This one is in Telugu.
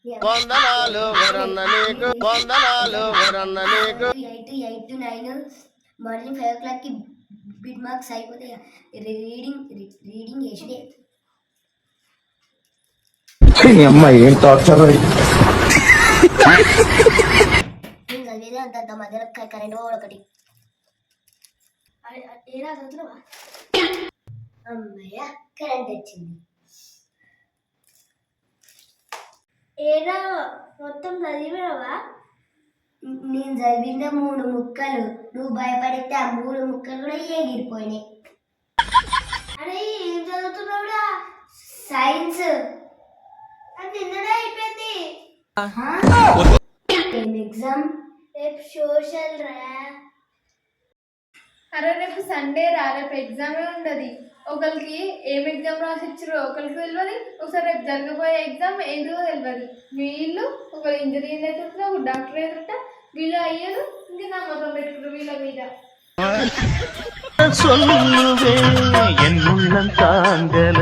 వందనాలు వరన్న నీకు, వందనాలు వరన్న నీకు. 8 to 9 మార్నింగ్ 5 o'clock కి బిడ్ మార్క్స్ అయిపోతాయి. రీడింగ్ చేసి అమ్మాయి ఏం టార్చర్ చదివేదే అంత మధ్యలో కరెంట్ పోవడం ఒకటి. ఏడా చదువుతున్నావా? అమ్మయ్య కరెంట్ వచ్చింది. ఏడా మొత్తం చదివినావా? నేను చదివిన 3 ముక్కలు, నువ్వు భయపడితే ఆ 3 ముక్కలు కూడా ఎగిరిపోయినాయి. అరే ఏం చదువుతున్నావురా? సైన్స్. అది నిన్ననే అయిపోయింది. ఏం ఎగ్జామ్? రేపు సోషల్ రా. అరే రేపు సండే రా, రేపు ఎగ్జామే ఉండదు. ఒకరికి ఏం ఎగ్జామ్ రాసిచ్చారో ఒకరికి తెలియదు, ఒకసారి రేపు జరగబోయే ఎగ్జామ్ ఏంటో తెలియదు. వీళ్ళు ఒకరు ఇంజనీర్ అవుతుంటే ఒక డాక్టర్ అవుతుంట, వీళ్ళు అయ్యారు ఇంకా నమ్మకం పెట్టుకుంటారు వీళ్ళ మీద. சொல்லுவே என் உள்ளம் தாங்கல